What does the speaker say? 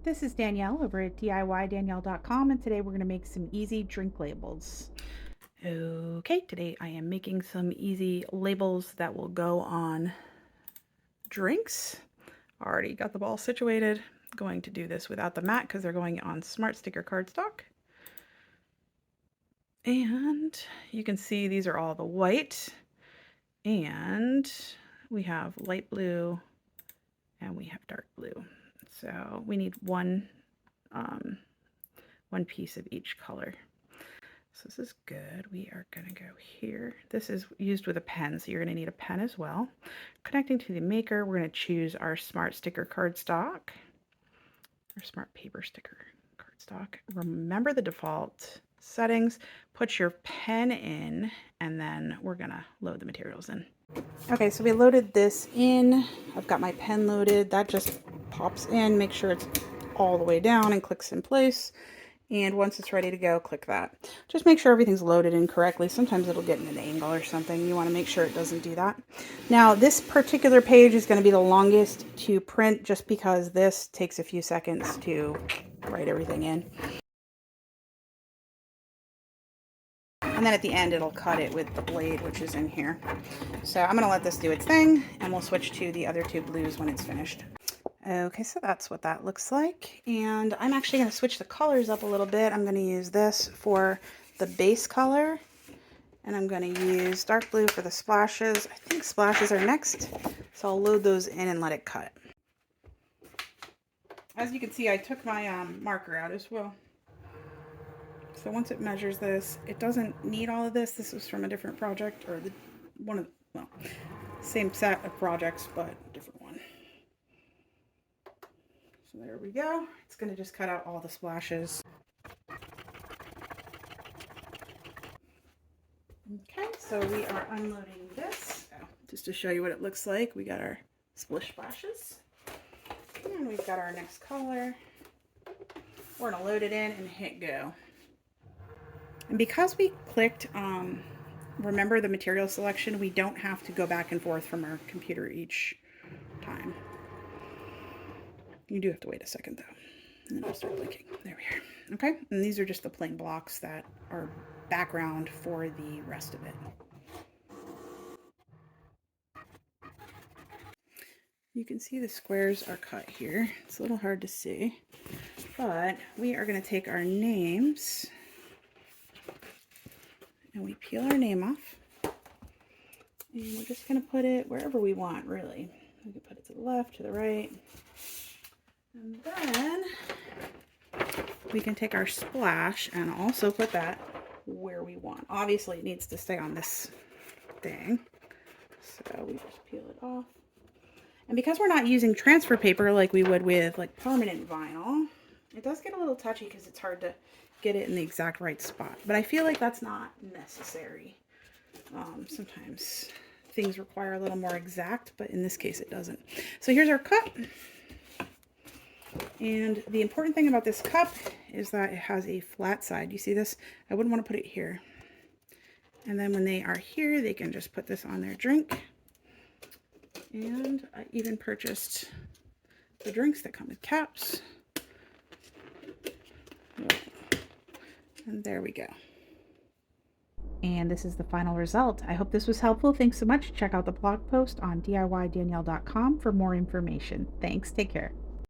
This is Danielle over at DIYDanielle.com, and today we're going to make some easy drink labels. Okay, today I am making some easy labels that will go on drinks. Already got the ball situated. Going to do this without the mat because they're going on Smart Sticker Cardstock. And you can see these are all the white, and we have light blue and we have dark blue. So we need one piece of each color. So this is good. We are going to go here. This is used with a pen, so you're going to need a pen as well. Connecting to the maker, we're going to choose our Smart Sticker Cardstock, or Smart Paper Sticker Cardstock. Remember the default settings. Put your pen in, and then we're going to load the materials in. Okay, so we loaded this in. I've got my pen loaded. That just pops in. Make sure it's all the way down and clicks in place. And once it's ready to go, click that. Just make sure everything's loaded in correctly. Sometimes it'll get in an angle or something. You want to make sure it doesn't do that. Now, this particular page is going to be the longest to print just because this takes a few seconds to write everything in. And then at the end, it'll cut it with the blade, which is in here. So I'm going to let this do its thing, and we'll switch to the other two blues when it's finished. Okay, so that's what that looks like. And I'm actually going to switch the colors up a little bit. I'm going to use this for the base color, and I'm going to use dark blue for the splashes. I think splashes are next, so I'll load those in and let it cut. As you can see, I took my marker out as well. So once it measures this, it doesn't need all of this. This was from a different project, or same set of projects, but different one. So there we go. It's going to just cut out all the splashes. Okay, so we are unloading this. Just to show you what it looks like, we got our splish splashes. And we've got our next color. We're going to load it in and hit go. And because we clicked remember the material selection, we don't have to go back and forth from our computer each time. You do have to wait a second though, and then it'll start blinking. There we are. Okay, and these are just the plain blocks that are background for the rest of it. You can see the squares are cut here. It's a little hard to see, but we are going to take our names and we peel our name off, and we're just going to put it wherever we want, really. We can put it to the left, to the right. And then we can take our splash and also put that where we want. Obviously, it needs to stay on this thing. So we just peel it off. And because we're not using transfer paper like we would with like permanent vinyl, it does get a little touchy because it's hard to get it in the exact right spot. But I feel like that's not necessary. Sometimes things require a little more exact, but in this case it doesn't. So here's our cup. And the important thing about this cup is that it has a flat side. You see this? I wouldn't want to put it here. And then when they are here, they can just put this on their drink. And I even purchased the drinks that come with caps. And there we go. And this is the final result. I hope this was helpful. Thanks so much. Check out the blog post on DIYDanielle.com for more information. Thanks. Take care.